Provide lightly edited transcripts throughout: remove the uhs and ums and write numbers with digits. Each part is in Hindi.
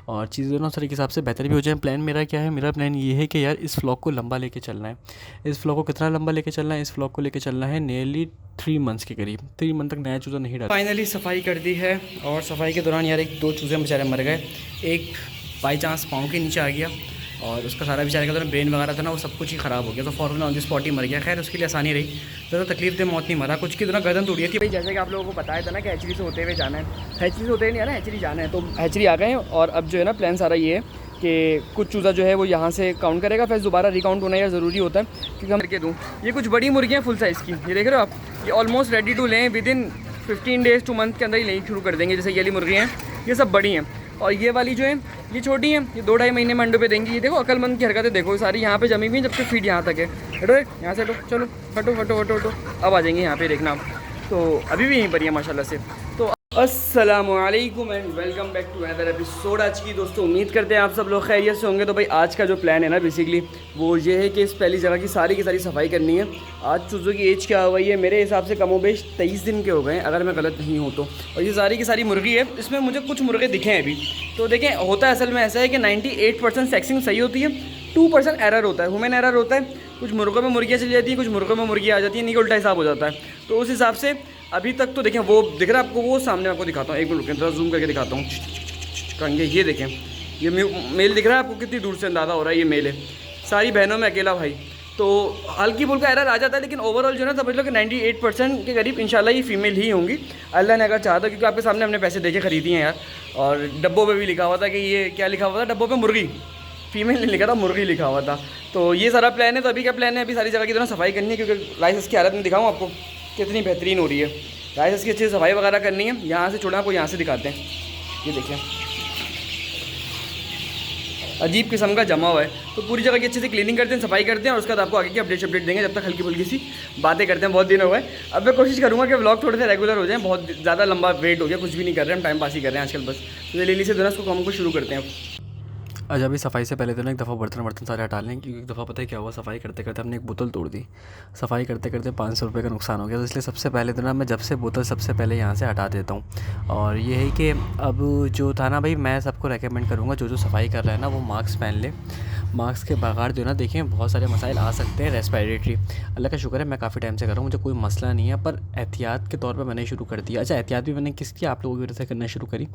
और चीज़ें दोनों तरीके हिसाब से बेहतर भी हो जाए। प्लान मेरा क्या है, मेरा प्लान ये है कि यार इस व्लॉग को लंबा लेके चलना है। इस व्लॉग को कितना लंबा लेके चलना है, इस व्लॉग को लेके चलना है नियरली 3 मंथ्स के करीब। 3 मंथ तक नया चूज़ा नहीं डाला। फाइनली सफाई कर दी है और सफाई के दौरान यार एक 2 चूज़े बेचारे मर गए। एक बाई चांस पाँव के नीचे आ गया और उसका सारा बेचारे का जो ब्रेन वगैरह था ना वो सब कुछ ही ख़राब हो गया, तो फ़ौरन ऑन द स्पॉट ही मर गया। खैर उसके लिए आसानी रही, ज़्यादा तकलीफ दे मौत नहीं मरा। कुछ की तरह गर्दन टूट गई थी। भाई जैसे कि आप लोगों को बताया था ना कि हैचरी से होते हुए जाना है, हैचरी से होते हुए नहीं आना, हैचरी जाना है। तो हैचरी आ गए हैं और अब जो है ना प्लान सारा ये है कि कुछ चूज़ा जो है वो यहाँ से काउंट करेगा, फिर दोबारा रिकाउंट होना यार ज़रूरी होता है क्योंकि हम करके दूँ। ये कुछ बड़ी मुर्गियाँ फुल साइज़ की, ये देख रहे हो आप, ये ऑलमोस्ट रेडी टू लें। विद इन 15 डेज़ 2 मंथ के अंदर ही लेनी शुरू कर देंगे। जैसे ये वाली मुर्गियाँ हैं ये सब बड़ी हैं और ये वाली जो है ये छोटी हैं, ये 2-2.5 महीने में अंडों पे देंगी। ये देखो अकलमंद की हरकतें देखो, सारी यहाँ पे जमी हुई हैं जब तक फीड यहाँ तक है। हटो यहाँ से, हटो, चलो हटो हटो हटो हटो, अब आ जाएंगे यहाँ पे, देखना आप। तो अभी भी यहीं पर है माशाल्लाह से। तो अस्सलामुअलैकुम and welcome back to another episode. आज की दोस्तों उम्मीद करते हैं आप सब लोग खैरियत से होंगे। तो भाई आज का जो प्लान है ना बेसिकली वो ये है कि इस पहली जगह की सारी सफाई करनी है। आज चूज़ों की एज क्या हो गई है, मेरे हिसाब से कमोबेश 23 दिन के हो गए हैं अगर मैं गलत नहीं हूँ तो। और ये सारी की सारी मुर्गी है, इसमें मुझे कुछ मुर्गे दिखे हैं अभी। तो देखें होता है असल में ऐसा है कि 98% सेक्सिंग सही होती है, 2% एरर होता है, ह्यूमन एरर होता है। कुछ मुर्गों में मुर्गियाँ चली जाती हैं, कुछ मुर्गों में मुर्गियाँ आ जाती हैं, नहीं कि उल्टा हिसाब हो जाता है। तो उस हिसाब से अभी तक तो देखें वो दिख रहा है आपको, वो सामने आपको दिखाता हूँ, एक मिनट रुकें थोड़ा जूम करके दिखाता हूँ। कंगे ये देखें, ये मेल दिख रहा है आपको, कितनी दूर से अंदाज़ा हो रहा है ये मेल है। सारी बहनों में अकेला भाई। तो हल्की फुल्का एरर आ जाता है, लेकिन ओवरऑल जो है ना समझ लो कि 98% के करीब इंशाल्लाह ये फीमेल ही होंगी, अल्लाह ने अगर चाहा तो। क्योंकि आपके सामने हमने पैसे देके ख़रीदी हैं यार, और डब्बों पे भी लिखा हुआ था कि ये क्या लिखा हुआ था डब्बों पे, मुर्गी, फीमेल नहीं लिखा था, मुर्गी लिखा हुआ था। तो ये सारा प्लान है। तो अभी क्या प्लान है, अभी सारी जगह की तरह सफाई करनी है क्योंकि लाइसेंस की हालत में दिखाऊँ आपको कितनी बेहतरीन हो रही है। लाइसेंस की अच्छी सफाई वगैरह करनी है। यहाँ से छोड़ा आपको, यहाँ से दिखाते हैं, ये देखिए अजीब किस्म का जमा हुआ है। तो पूरी जगह की अच्छे से क्लीनिंग करते हैं, सफाई करते हैं और उसके बाद आपको आगे की अपडेट देंगे। जब तक हल्की फुल्की सी बातें करते हैं, बहुत दिन हो गए। अब मैं कोशिश करूँगा कि व्लॉग थोड़े से रेगुलर हो जाएं। बहुत ज़्यादा लंबा वेट हो गया, कुछ भी नहीं कर रहे हैं, हम टाइम पास ही कर रहे हैं आजकल बस। तो लिली से दोनों को काम को शुरू करते हैं। अच्छा अभी सफाई से पहले तो ना एक दफ़ा बर्तन सारे हटा लें, क्योंकि एक दफ़ा पता है क्या हुआ, सफाई करते करते हमने एक बोतल तोड़ दी। सफाई करते करते 500 रुपये का नुकसान हो गया। तो इसलिए सबसे पहले तो ना मैं जब से बोतल सबसे पहले यहाँ से हटा देता हूँ। और ये है कि अब जो था ना भाई, मैं सबको रेकमेंड करूँगा जो सफाई कर रहा है ना वो मास्क पहन ले। मास्क के बगैर जो है ना देखें बहुत सारे मसाइल आ सकते हैं रेस्पिरेटरी। अल्लाह का शुक्र है मैं काफ़ी टाइम से कर रहा हूँ, मुझे कोई मसला नहीं है, पर एहतियात के तौर पे मैंने शुरू कर दिया। अच्छा एहतियात भी मैंने किसकी, आप लोगों की वजह से करना शुरू करी।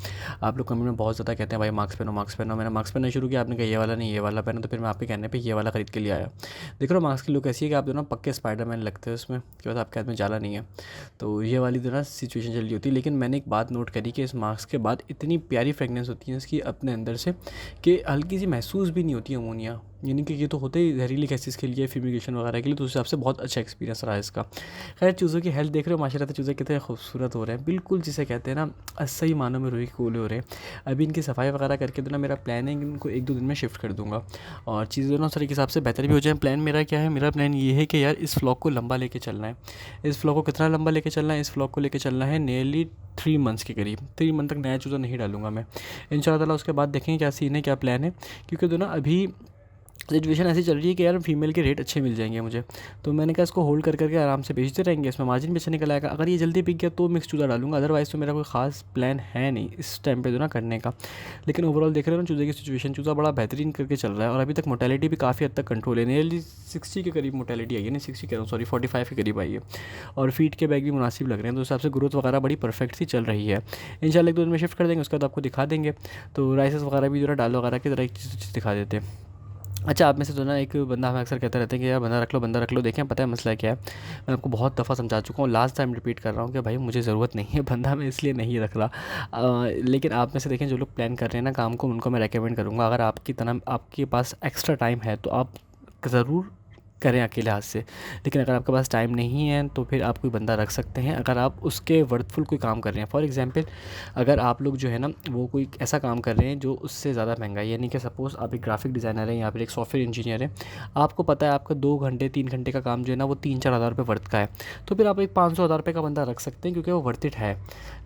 आप लोग कमेंट में बहुत ज़्यादा कहते हैं भाई मास्क पहनो मास्क पहनो। मैंने मास्क पहनना शुरू किया, आपने कहा ये वाला नहीं ये वाला पहनो, तो फिर मैं आपके कहने पे ये वाला ख़रीद के लिए आया। देख रहे हो मास्क की लुक ऐसी है कि आप जो ना पक्के स्पाइडरमैन लगते हैं उसमें, कि बस आपके हाथ में जाला नहीं है। तो ये वाली जो ना सिचुएशन चल रही होती है। लेकिन मैंने एक बात नोट करी कि इस मास्क के बाद इतनी प्यारी फ्रेगनेंस होती है इसकी अपने अंदर से कि हल्की सी महसूस भी नहीं होती अमोनिया। यानी कि ये तो होते ही जहरीली गैसेस के लिए, फ्यूमिगेशन वगैरह के लिए, तो उस हिसाब से बहुत अच्छा एक्सपीरियंस रहा है इसका। खैर चूज़ों की हेल्थ देख रहे हो माशाल्लाह से, चूज़े कितने खूबसूरत हो रहे हैं, बिल्कुल जिसे कहते हैं ना सही मानों में रूही कोले हो रहे हैं। अभी इनकी सफाई वगैरह करके तो ना मेरा प्लान है कि इनको 1-2 दिन में शिफ्ट कर दूँगा और चीज़ें दोनों तरह के हिसाब से बेहतर भी हो जाए। प्लान मेरा क्या है, मेरा प्लान ये है कि यार इस व्लॉग को लंबा लेके चलना है। इस व्लॉग को कितना लंबा लेके चलना है, इस व्लॉग को लेके चलना है नियरली 3 मंथ्स के करीब। 3 मंथ तक नया चूज़ा नहीं डालूंगा मैं इंशाल्लाह ताला। उसके बाद देखेंगे क्या सीन है, क्या प्लान है। क्योंकि तो ना अभी सिचुएशन ऐसी चल रही है कि यार फीमेल के रेट अच्छे मिल जाएंगे मुझे। तो मैंने कहा इसको होल्ड कर करके आराम से बेचते रहेंगे, इसमें मार्जिन भी अच्छा निकल आएगा। अगर ये जल्दी बिक गया तो मिक्स चूज़ा डालूंगा, अदरवाइज़ तो मेरा कोई ख़ास प्लान है नहीं इस टाइम पे जो ना करने का। लेकिन ओवरऑल देख रहे हो ना चूज़े की सिचुएशन, चूज़ा बड़ा बेहतरीन करके चल रहा है और अभी तक मोर्टेलिटी भी काफ़ी हद तक कंट्रोल है। नियरली 60 के करीब मोर्टेलिटी आई है, नहीं 60 कह रहा हूँ सॉरी, 45 के करीब आई है। और फीड के बैग भी मुनासिब लग रहे हैं, तो उस हिसाब से ग्रोथ वगैरह बड़ी परफेक्ट सी चल रही है। इंशाल्लाह 1-2 दिन में शिफ्ट कर देंगे, उसके बाद आपको दिखा देंगे। तो राइसेस वगैरह भी जो है डाल वगैरह की तरह एक चीज़ दिखा देते हैं। अच्छा आप में से जो ना एक बंदा हमें अक्सर कहते रहते हैं कि यार बंदा रख लो। देखें पता है मसला क्या है, मैं आपको बहुत दफ़ा समझा चुका हूँ, लास्ट टाइम रिपीट कर रहा हूँ कि भाई मुझे ज़रूरत नहीं है बंदा, मैं इसलिए नहीं रख रहा। लेकिन आप में से देखें जो लोग प्लान कर रहे हैं ना काम को, उनको मैं रेकमेंड करूँगा, अगर आपकी तरह आपके पास एक्स्ट्रा टाइम है तो आप ज़रूर करें अकेले हाथ से। लेकिन अगर आपके पास टाइम नहीं है तो फिर आप कोई बंदा रख सकते हैं अगर आप उसके वर्थफुल कोई काम कर रहे हैं। फॉर एग्जांपल अगर आप लोग जो है ना वो कोई ऐसा काम कर रहे हैं जो उससे ज़्यादा महंगा है, यानी कि सपोज़ आप एक ग्राफिक डिज़ाइनर हैं या फिर एक सॉफ्टवेयर इंजीनियर हैं, आपको पता है आपका 2 घंटे 3 घंटे का काम जो है ना वो 3-4 हज़ार रुपये वर्थ का है, तो फिर आप एक 500 हज़ार रुपये का बंदा रख सकते हैं क्योंकि वो वर्थ इट है।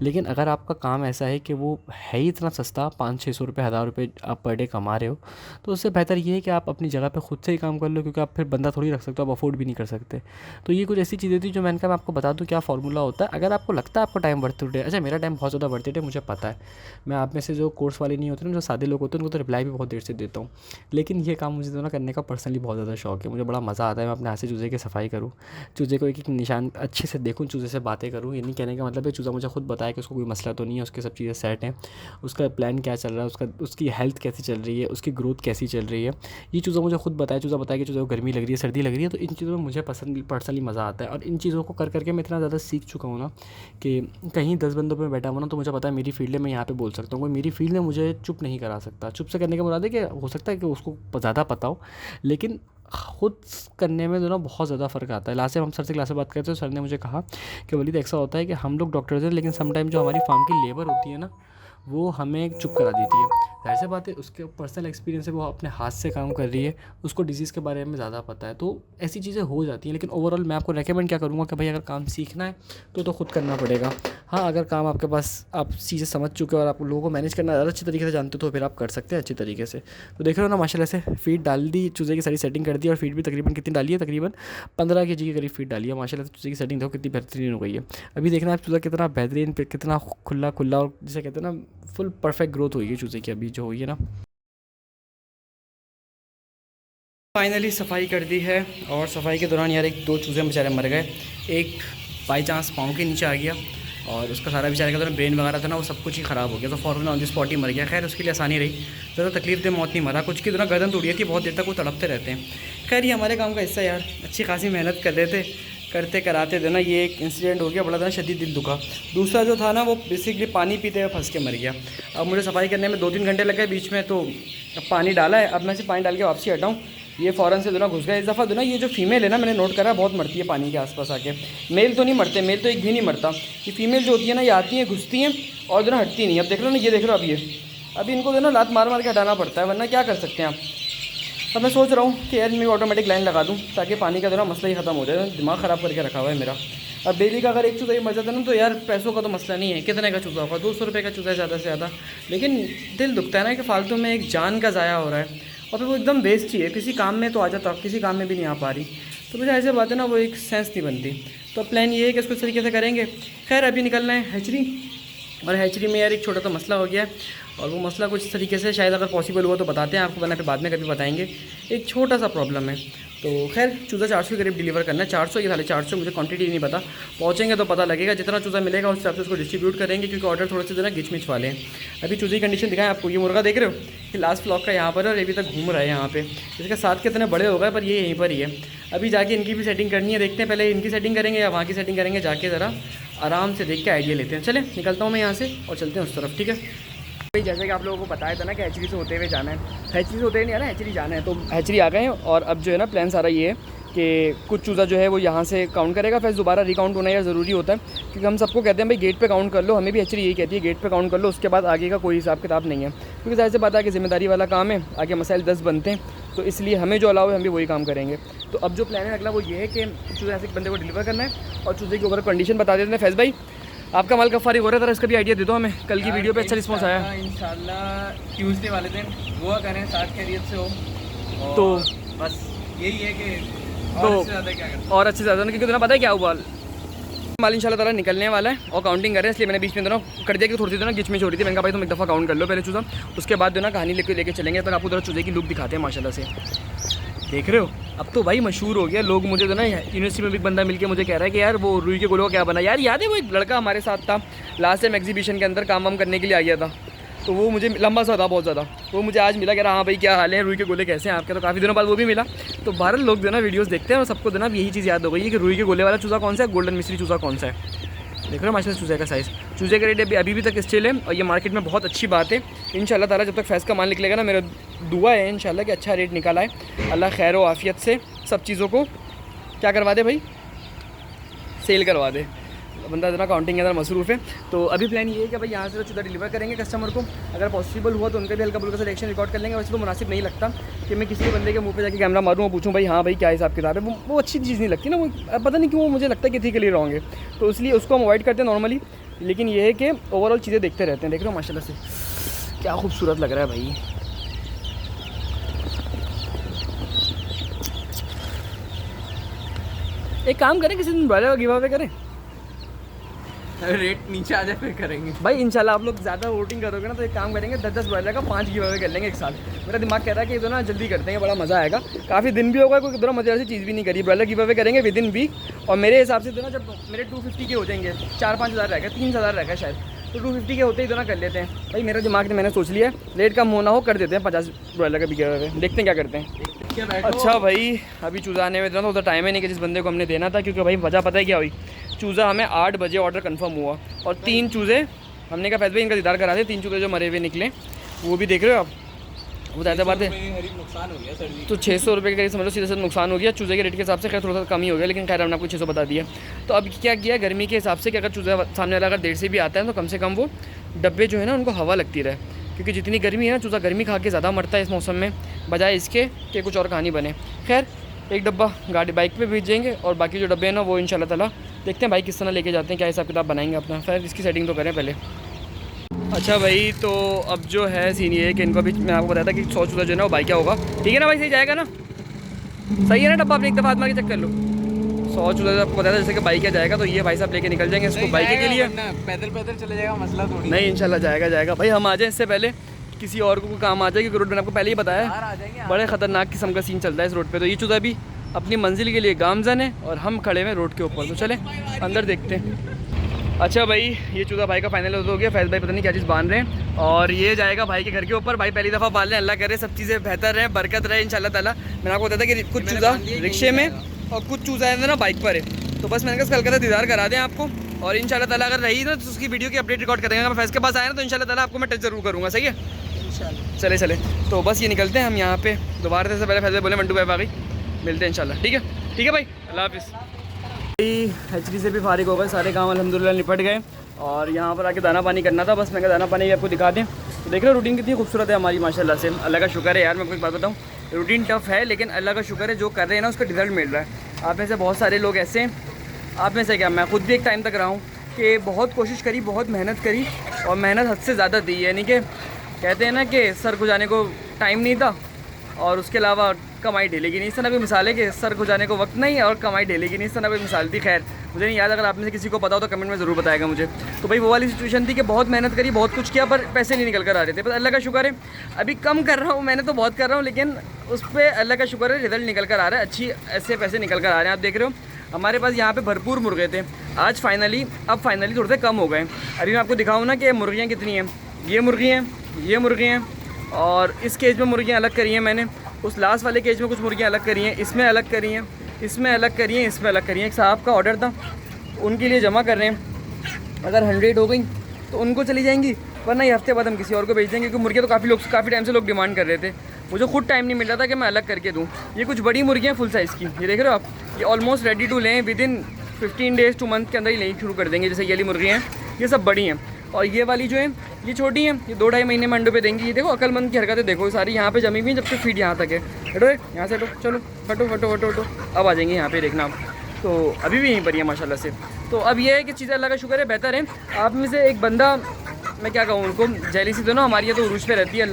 लेकिन अगर आपका काम ऐसा है कि वो है ही इतना सस्ता, 500-600 रुपये 1000 रुपये आप पर डे कमा रहे हो, तो उससे बेहतर ये है कि आप अपनी जगह पर खुद से ही काम कर लो, क्योंकि आप फिर बंदा थोड़ी थोड़ी रख सकते हो, आप अफोर्ड भी नहीं कर सकते। तो ये कुछ ऐसी चीज़ें थी जो मैंने कहा मैं आपको बता दूँ क्या फार्मूला होता है। अगर आपको लगता है आपको टाइम वर्थ इट है, अच्छा मेरा टाइम बहुत ज़्यादा वर्थ इट है, मुझे पता है। मैं आप में से जो कोर्स वाले नहीं होते ना, जो सादे लोग होते हैं, उनको तो रिप्लाई भी बहुत देर से देता हूँ। लेकिन ये काम मुझे तो ना करने का पर्सनली बहुत ज़्यादा शौक है। मुझे बड़ा मज़ा आता है मैं अपने हाथ से चूज़े की सफाई करूँ, चूज़े को एक एक निशान अच्छे से देखूँ, चूज़े से बातें करूँ। ये नहीं कहने का मतलब है चूज़ा मुझे खुद बताया कि उसको कोई मसला तो नहीं है, उसकी सब चीज़ें सेट हैं, उसका प्लान क्या चल रहा है, उसकी हेल्थ कैसी चल रही है, उसकी ग्रोथ कैसी चल रही है। ये चूज़ा मुझे खुद बताया, चूज़ा बताया कि चूज़े को गर्मी लग रही है, सर्दी लग रही है। तो इन चीज़ों में मुझे पर्सनली मज़ा आता है। और इन चीज़ों को कर करके मैं इतना ज़्यादा सीख चुका हूँ ना कि कहीं 10 बंदों में बैठा हुआ ना, तो मुझे पता है मेरी फील्ड है, मैं यहाँ पे बोल सकता हूँ। कोई मेरी फील्ड में मुझे चुप नहीं करा सकता। चुप से करने का मुराद है कि हो सकता है कि उसको ज़्यादा पता हो, लेकिन खुद करने में जो ना बहुत ज़्यादा फ़र्क आता है। लास्ट टाइम हम सर से क्लास में बात करते तो सर ने मुझे कहा कि वलीद ऐसा होता है कि हम लोग डॉक्टर्स हैं, लेकिन समटाइम जो हमारी फार्म की लेबर होती है ना, वो हमें चुप करा देती है। ज़ाहिर सी बात है उसके पर्सनल एक्सपीरियंस है, वो अपने हाथ से काम कर रही है, उसको डिजीज़ के बारे में ज़्यादा पता है। तो ऐसी चीज़ें हो जाती हैं। लेकिन ओवरऑल मैं आपको रेकमेंड क्या करूँगा कि भाई अगर काम सीखना है तो खुद करना पड़ेगा। हाँ, अगर काम आपके पास आप चीज़ें समझ चुके हो और आप लोगों को मैनेज करना ज़्यादा अच्छी तरीके से जानते हो तो फिर आप कर सकते हैं अच्छी तरीके से। तो देख रहे हो ना माशाल्लाह से फीड डाल दी, चूज़े की सारी सेटिंग कर दी, और फीड भी तकरीबन कितनी डाली है, तकरीबन 15 kg के करीब फीड डाली है। माशाल्लाह से चूज़े की सेटिंग देखो कितनी बेहतरीन हो गई है। अभी देखना आप चूज़ा कितना बेहतरीन, कितना खुला खुला, और जिसे कहते हैं ना फुल परफेक्ट ग्रोथ हुई है चूज़े की अभी जो हुई है ना। फाइनली सफाई कर दी है, और सफाई के दौरान यार एक दो चूज़े बेचारे मर गए। एक बाई चांस पाँव के नीचे आ गया, और उसका सारा बेचारे का जो ब्रेन वगैरह था ना वो सब कुछ ही ख़राब हो गया, तो फ़ौरन ऑन द स्पॉट ही मर गया। खैर उसके लिए आसानी रही, ज़्यादा तकलीफ दे मौत नहीं मरा। कुछ की तो ना गर्दन टूटी थी, बहुत देर तक वो तड़पते रहते हैं। खैर ये हमारे काम का हिस्सा यार, अच्छी खासी मेहनत कर रहे थे, करते कराते थे ना ये एक इंसिडेंट हो गया, बड़ा था शदीद दिल दुखा। दूसरा जो था ना वो बेसिकली पानी पीते हुए फंस के मर गया। अब मुझे सफाई करने में 2-3 घंटे लग गए बीच में, तो अब पानी डाला है, अब मैं से पानी डाल के वापसी हटाऊँ, ये फ़ौरन से जो ना घुस गया। इस दफ़ा जो ना ये जो फीमेल है ना, मैंने नोट करा बहुत मरती है पानी के आसपास आके। मेल तो नहीं मरते, मेल तो एक भी नहीं मरता। ये फीमेल जो होती है ना, ये आती हैं, घुसती हैं और जो ना हटती नहीं। अब देख लो ना, ये देख लो, अभी इनको जो ना लात मार मार के हटाना पड़ता है, वरना क्या कर सकते हैं आप। अब मैं सोच रहा हूँ कि यार मैं ऑटोमेटिक लाइन लगा दूँ ताकि पानी का जो ना मसला ही ख़त्म हो जाए। दिमाग ख़राब करके रखा हुआ है मेरा। अब डेली का अगर एक चूज़ा ही मर जाता ना, तो यार पैसों का तो मसला नहीं है, कितने का चूज़ा होगा, 200 रुपये का चूज़ा है ज़्यादा से ज़्यादा। लेकिन दिल दुखता है ना कि फालतू में एक जान का ज़ाया हो रहा है, और फिर वो एकदम वेस्ट ही है। किसी काम में तो आ जाता, किसी काम में भी नहीं आ पा रही, तो मुझे ऐसे बात है ना वो एक सेंस नहीं बनती। तो प्लान ये है कि इसको इस तरीके से करेंगे। खैर अभी निकलना है हैचरी, और हैचरी में यार एक छोटा सा मसला हो गया है, और वो मसला कुछ इस तरीके से शायद अगर पॉसिबल हुआ तो बताते हैं आपको, वरना फिर बाद में कभी बताएंगे। एक छोटा सा प्रॉब्लम है। तो खैर चूज़ा 400 के करीब डिलीवर करना है, 400 या 450, मुझे क्वांटिटी नहीं पता। पहुँचेंगे तो पता लगेगा, जितना चूज़ा मिलेगा उस हिसाब से उसको डिस्ट्रीब्यूट करेंगे, क्योंकि ऑर्डर थोड़े से जो ना गिच मिच वाले हैं। अभी चूज़े की कंडीशन दिखाएं आपको, ये मुर्गा देख रहे हो, ये लास्ट फ्लॉक का यहाँ पर है, और अभी तक घूम रहा है यहाँ पे। इसके साथ कितने बड़े हो गए, पर ये यहीं पर ही है। अभी जाके इनकी भी सेटिंग करनी है, देखते हैं पहले इनकी सेटिंग करेंगे या वहाँ की सेटिंग करेंगे, जाके ज़रा आराम से देख के आइडिया लेते हैं। चले निकलता हूँ मैं यहाँ से और चलते हैं उस तरफ, ठीक है भाई। जैसे कि आप लोगों को बताया था ना कि हैचरी से होते हुए जाना है, हैचरी से होते हुए नहीं आना, हैचरी जाना है। तो हैचरी आ गए हैं, और अब जो है ना प्लान सारा ये है कि कुछ चूज़ा जो है वो यहाँ से काउंट करेगा, फिर दोबारा रिकाउंट होना यार ज़रूरी होता है, क्योंकि हम सबको कहते हैं भाई गेट पे काउंट कर लो, हमें भी हैचरी यही कहती है गेट पे काउंट कर लो, उसके बाद आगे का कोई हिसाब किताब नहीं है। क्योंकि ज़ाहिर सी बात है कि ज़िम्मेदारी वाला काम है, आगे मसाइल 10 बनते हैं, तो इसलिए हमें जो अलाउ है हम भी वही काम करेंगे। तो अब जो प्लान है अगला वो ये है कि चूज़े ऐसे बंदे को डिलीवर करना है, और चूज़े के ऊपर कंडीशन बता देते हैं। फैज़ भाई आपका माल कब फारिग हो रहा है, इसका भी आइडिया दे दो हमें। कल की वीडियो पे अच्छा रिस्पॉन्स आया। इंशाल्लाह ट्यूसडे वाले दिन दुआ करें साथ खैरियत से हो, तो बस यही है कि तो और ज़्यादा क्या करें, और अच्छे से ज़्यादा, क्योंकि तुम्हें पता है क्या हुआ, माल इंशाल्लाह ताला निकलने वाला है और काउंटिंग कर रहे हैं, इसलिए मैंने बीच में दोनों कर दिया कि थोड़ी सी ना गिच में छोड़ी थी। मैंने कहा भाई तुम एक दफ़ा काउंट कर लो पहले चूज़ा, उसके बाद जो ना कहानी लेके चलेंगे। तक आपको जरा चूज़े की लुक दिखाते हैं। माशाल्लाह से देख रहे हो, अब तो भाई मशहूर हो गया। लोग मुझे जो ना यूनिवर्सिटी में भी एक बंदा मिलके मुझे कह रहा है कि यार वो रुई के गोलों का क्या बना। यार याद है वो एक लड़का हमारे साथ था लास्ट टाइम एग्जीबिशन के अंदर, काम वाम करने के लिए आ गया था, तो वो मुझे लंबा सा था बहुत ज़्यादा, वो मुझे आज मिला, कह रहा हाँ भाई क्या हाल है, रुई के गोले कैसे हैं आपके। तो काफ़ी दिनों बाद वो भी मिला। तो भारत लोग जो ना वीडियोस देखते हैं और सबको जो ना यही चीज़ याद हो गई है कि रुई के गोले वाला चूज़ा कौन सा है, गोल्डन मिस्री चूज़ा कौन सा है। देख रहे हो माशाल्लाह चूज़े का साइज़, चूज़े का रेट अभी भी तक स्टिल है, और ये मार्केट में बहुत अच्छी बात है। इंशाल्लाह ताला जब तक फैज़ का माल निकलेगा ना, मेरा दुआ है इंशाल्लाह कि अच्छा रेट निकाला है। अल्लाह खैर व आफियत से सब चीज़ों को क्या करवा दे भाई, सेल करवा दे। बंदा इतना काउंटिंग के अंदर मसरूफ़ है। तो अभी प्लान ये है कि भाई यहाँ से चूज़ा डिलीवर करेंगे कस्टमर को। अगर पॉसिबल हुआ तो उनका भी हल्का फुल्का सा रिएक्शन रिकॉर्ड कर लेंगे। वैसे तो मुनासिब नहीं लगता कि मैं किसी बंदे के मुंह पे जाके कैमरा मारूँ और पूछूँ भाई हाँ भाई क्या हिसाब किताब है, वो अच्छी चीज़ नहीं लगती ना। वो पता नहीं क्यों मुझे लगता है कि एथिकली रॉन्ग है, तो इसलिए उसको हम अवॉइड करते हैं नॉर्मली। लेकिन ये है कि ओवरऑल चीज़ें देखते रहते हैं। देख रहे हो माशाल्लाह से क्या खूबसूरत लग रहा है भाई। एक काम करें, किसी दिन ब्रॉयलर का गिव अवे करें रेट नीचे आ जाए फिर करेंगे भाई। इंशाल्लाह आप लोग ज़्यादा वोटिंग करोगे ना तो एक काम करेंगे, 10-10 ब्रॉयलर का 5 गिव अवे कर लेंगे एक साथ। मेरा दिमाग कह रहा है कि ये तो ना जल्दी करते हैं, बड़ा मज़ा आएगा। काफ़ी दिन भी होगा, क्योंकि दोनों मज़े से चीज़ भी नहीं करी। ब्रॉयलर गिव अवे करेंगे विद इन वीक, और मेरे हिसाब से तो ना जब मेरे 250 के हो जाएंगे, 4-5 हज़ार रहेगा, 3 हज़ार रहेगा शायद, तो 250 के होते ही दोनों कर लेते हैं भाई। मेरे दिमाग ने मैंने सोच लिया रेट कम होना हो कर देते हैं 50 ब्रॉयलर का भी गिव अवे, देखते हैं क्या करते हैं। अच्छा भाई, अभी चूज़ा आने में इतना तो टाइम ही नहीं कि जिस बंदे को हमने देना था, क्योंकि भाई वजह पता है क्या हुई, चूज़ा हमें 8 बजे ऑर्डर कंफर्म हुआ और 3 चूज़े हमने कहा फैज़ भाई इनका दीदार करा दे। 3 चूज़े जो मरे हुए निकले वो भी देख रहे हो आप, वो ज़्यादा बात है। नुकसान हो गया सर जी। तो 600 रुपये के करीब समझ लो सीधे सीधे नुकसान हो गया। चूज़े के रेट के हिसाब से खैर थोड़ा सा कम ही हो गया, लेकिन खैर हमने आपको 600 बता दिया। तो अब क्या किया, गर्मी के हिसाब से कि अगर चूज़ा सामने वाला अगर देर से भी आता है तो कम से कम वो डब्बे जो है ना उनको हवा लगती रहे, क्योंकि जितनी गर्मी है ना चूज़ा गर्मी खा के ज़्यादा मरता है इस मौसम में, बजाय इसके कि कुछ और कहानी बने। खैर एक डब्बा गाड़ी बाइक पे भेज देंगे, और बाकी जो डब्बे हैं ना वो इंशाल्लाह ताला देखते हैं भाई किस तरह लेके जाते हैं, क्या हिसाब किताब बनाएंगे अपना। फिर इसकी सेटिंग तो करें पहले। अच्छा भाई, तो अब जो है सीन ये है कि इनको अभी मैं आपको बताया था कि 100 चूज़ा जो है ना वो बाइक क्या होगा, ठीक है ना भाई, सही जाएगा ना, सही है ना डब्बा, अपने एक दफ़ा हाथ मार के चेक कर लो। 100 चूज़ा आपको बताया था जैसे कि बाइक क्या जाएगा, तो ये भाई साहब लेके निकल जाएंगे इसको बाइक के लिए। पैदल पैदल चले जाएगा, मसला थोड़ी नहीं इंशाल्लाह जाएगा भाई। हम आ जाएँ इससे पहले किसी और को काम आ जाए, क्योंकि रोड मैंने आपको पहले ही बताया है बड़े ख़तरनाक किस्म का सीन चलता है इस रोड पे। तो ये चूज़ा भी अपनी मंजिल के लिए गामजन है और हम खड़े हुए रोड के ऊपर, तो चले अंदर देखते हैं। अच्छा भाई, ये चूज़ा भाई का फाइनल हो गया। फैज़ भाई पता नहीं क्या चीज़ बांध रहे हैं, और ये जाएगा भाई के घर के ऊपर। भाई पहली दफ़ा बांध लें, अल्लाह करे सब चीज़ें बेहतर रहे, बरकत रहे इंशाल्लाह ताला। मैंने आपको बताया था कि कुछ चूज़ा रिक्शे में और कुछ चूज़ा है ना बाइक पर है, तो बस मैंने कहा कल का दीदार करा दें आपको, और इंशाल्लाह ताला अगर रही ना तो उसकी वीडियो की अपडेट रिकॉर्ड करेंगे। अगर मैं फैज़ के पास आया ना तो इंशाल्लाह ताला आपको मैं टच जरूर करूँगा, सही है। चले तो बस ये निकलते हैं हम यहाँ पे। दोबारा से पहले फैज़ भाई बोले मंटू भाई बाकी मिलते हैं इंशाल्लाह, ठीक है भाई, अल्लाह हाफ़िज़। HD से भी फारिग हो गए, सारे काम अल्हम्दुलिल्लाह निपट गए, और यहाँ पर आके दाना पानी करना था बस। मैं दाना पानी आपको दिखा दें, तो देख रहे हो रूटीन कितनी खूबसूरत है हमारी माशाल्लाह से। अल्लाह का शुक्र है यार। मैं आपको एक बात बताऊँ, रूटीन टफ है, लेकिन अल्लाह का शुक्र है जो कर रहे हैं ना उसका रिजल्ट मिल रहा है। आप में से बहुत सारे लोग ऐसे हैं, आप में से क्या, मैं खुद भी एक टाइम तक रहा हूँ कि बहुत कोशिश करी, बहुत मेहनत करी, और मेहनत हद से ज़्यादा दी, यानी कि कहते हैं ना कि सर खुजाने को टाइम नहीं था और उसके अलावा कमाई ढेलेगी नहीं। इस तरह कोई मिसाल है कि सर खुजाने को वक्त नहीं और कमाई ढेलेगी नहीं, इस तरह कोई मिसाल थी। खैर मुझे नहीं याद, अगर आप में से किसी को पता हो तो कमेंट में ज़रूर बताएगा मुझे। तो भाई वो वाली सिचुएशन थी कि बहुत मेहनत करी, बहुत कुछ किया, पर पैसे नहीं निकल कर आ रहे थे। बस अल्लाह का शुक्र है, अभी कम कर रहा हूँ, मैंने तो बहुत कर रहा हूँ, लेकिन उस पर अल्लाह का शुक्र है रिजल्ट निकल कर आ रहा है, अच्छी ऐसे पैसे निकल कर आ रहे हैं। आप देख रहे हो हमारे पास यहाँ पे भरपूर मुर्गे थे, आज फाइनली थोड़े से कम हो गए। अभी मैं आपको दिखाऊँ ना कि मुर्गियाँ कितनी हैं। ये मुर्गी हैं, ये मुर्गी हैं, और इस केज में मुर्गियाँ अलग करी हैं मैंने, उस लास्ट वाले केज में कुछ मुर्गियाँ अलग करी हैं, इसमें अलग करी हैं, इसमें अलग करी हैं, इसमें अलग करी हैं। एक साहब का ऑर्डर था, उनके लिए जमा कर रहे हैं। अगर 100 हो गई तो उनको चली जाएंगी, वरना ये हफ्ते बाद हम किसी और को भेज देंगे, क्योंकि मुर्गियाँ तो काफ़ी टाइम से लोग डिमांड कर रहे थे। मुझे खुद टाइम नहीं मिल रहा था कि मैं अलग करके दूँ। ये कुछ बड़ी मुर्गियाँ फुल साइज़ की, ये देख रहे हो आप, ये ऑलमोस्ट रेडी टू लें, with in 15 days two month के अंदर ही लेनी शुरू कर देंगे। जैसे ये वाली मुर्गियाँ हैं, ये सब बड़ी हैं, और ये वाली जो है ये छोटी हैं, ये 2-2.5 महीने में अंडों पे देंगी। ये देखो अक्लमंद की हरकतें देखो, सारी यहाँ पे जमी हुई हैं, जब तक फीड यहाँ तक है। हटो यहाँ से, हटो, चलो फटो, अब आ जाएंगे यहाँ पे, देखना आप। तो अभी भी यहीं पर ही है माशाल्लाह से। तो अब ये है कि चीज़ें अल्लाह का शुक्र है बेहतर है। आप में से एक बंदा, मैं क्या कहूँ उनको, जेलिसी तो ना हमारी तो उरूज पे रहती है,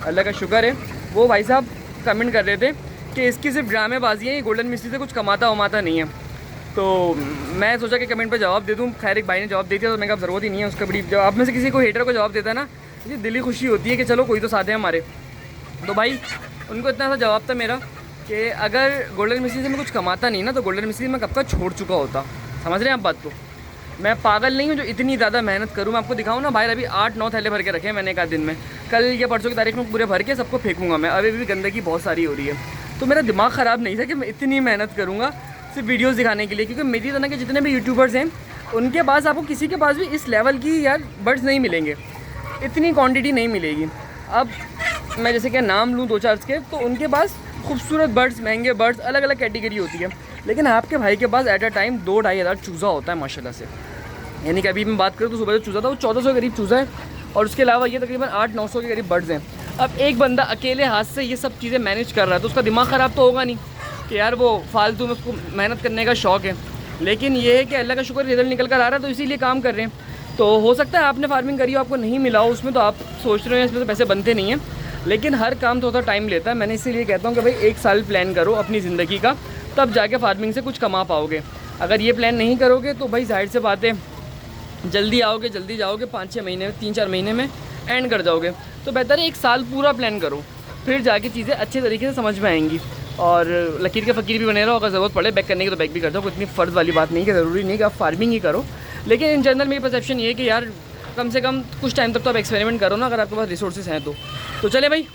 अल्लाह का शुक्र है। वो भाई साहब कमेंट कर रहे थे कि इसकी सिर्फ ड्रामेबाजी है, ये गोल्डन मिस्त्री से कुछ कमाता वमाता नहीं है। तो मैं सोचा कि कमेंट पे जवाब दे दूँ। खैर एक भाई ने जवाब दे दिया, तो मैं कहा ज़रूरत ही नहीं है उसका। बड़ी जब आप में से किसी को हेटर को जवाब देता है ना, मुझे दिली खुशी होती है कि चलो कोई तो साथ है हमारे। तो भाई उनको इतना सा जवाब था मेरा कि अगर गोल्डन मिस्त्री से मैं कुछ कमाता नहीं ना, तो गोल्डन मिस्त्री मैं कब का छोड़ चुका होता। समझ रहे हैं आप बात को? मैं पागल नहीं हूँ जो इतनी ज़्यादा मेहनत करूँ। मैं आपको दिखाऊँ ना भाई, अभी 8-9 थैले भर के रखे हैं मैंने एक आध दिन में। कल या परसों की तारीख में पूरे भर के सबको फेंकूँगा मैं। अभी भी गंदगी बहुत सारी हो रही है, तो मेरा दिमाग ख़राब नहीं था कि मैं इतनी मेहनत करूँगा सिर्फ वीडियोस दिखाने के लिए, क्योंकि मेरी तरह के जितने भी यूट्यूबर्स हैं उनके पास, आपको किसी के पास भी इस लेवल की यार बर्ड्स नहीं मिलेंगे, इतनी क्वांटिटी नहीं मिलेगी। अब मैं जैसे कि नाम लूँ 2-4 के, तो उनके पास खूबसूरत बर्ड्स, महंगे बर्ड्स, अलग अलग कैटेगरी होती है, लेकिन आपके भाई के पास एट अ टाइम 2-2.5 हज़ार चूज़ा होता है माशाल्लाह से। यानी कि अभी मैं बात करूँ तो सुबह जो चूज़ा था वो 1400 के करीब चूज़ा है, और उसके अलावा ये तकरीबन 800-900 के करीब बर्ड्स हैं। अब एक बंदा अकेले हाथ से ये सब चीज़ें मैनेज कर रहा है, तो उसका दिमाग ख़राब तो होगा नहीं कि यार वो फालतू में उसको मेहनत करने का शौक़ है। लेकिन ये है कि अल्लाह का शुक्र रिजल्ट निकल कर आ रहा है, तो इसीलिए काम कर रहे हैं। तो हो सकता है आपने फार्मिंग करी हो, आपको नहीं मिला हो उसमें, तो आप सोच रहे हो इसमें तो पैसे बनते नहीं हैं, लेकिन हर काम थोड़ा टाइम लेता है। मैंने इसीलिए कहता हूँ कि भाई 1 साल प्लान करो अपनी ज़िंदगी का, तब जाके फार्मिंग से कुछ कमा पाओगे। अगर ये प्लान नहीं करोगे तो भाई जाहिर से बात है जल्दी आओगे जल्दी जाओगे, 5-6 महीने में 3-4 महीने में एंड कर जाओगे। तो बेहतर है 1 साल पूरा प्लान करो, फिर जाके चीज़ें अच्छे तरीके से समझ में आएंगी। और लकीर के फ़कीर भी बने रहो, अगर ज़रूरत पड़े बैक करने की तो बैक भी कर दो, कोई इतनी फ़र्ज़ वाली बात नहीं कि ज़रूरी नहीं कि आप फार्मिंग ही करो। लेकिन इन जनरल मेरी परसेप्शन ये है कि यार कम से कम कुछ टाइम तक तो आप एक्सपेरिमेंट करो ना, अगर आपके पास रिसोर्सेज हैं तो चले भाई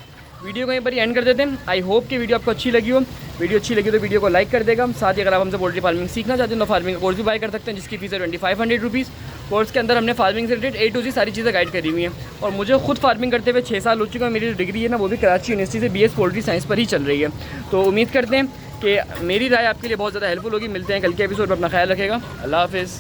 वीडियो को यहीं पर ही एंड कर देते हैं। आई होप कि वीडियो आपको अच्छी लगी हो। वीडियो अच्छी लगी तो वीडियो को लाइक कर देगा। साथ ही अगर आप हमसे पोल्ट्री फार्मिंग सीखना चाहते हैं तो फार्मिंग का कोर्स भी बाय कर सकते हैं, जिसकी फीस है 2500 रुपीज़। कोर्स के अंदर हमने फार्मिंग से रिलेटेड A to Z सारी चीज़ें गाइड करी हुई हैं। और मुझे खुद फार्मिंग करते हुए 6 साल हो चुका है। मेरी जो डिग्री है ना वो भी कराची यूनिवर्सिटी से BS पोल्ट्री साइंस पर ही चल रही है। तो उम्मीद करते हैं कि मेरी राय आपके लिए बहुत ज़्यादा हेल्पफुल होगी। मिलते हैं कल के एपिसोड में, अपना ख्याल रखेगा। अल्लाह हाफ़िज़।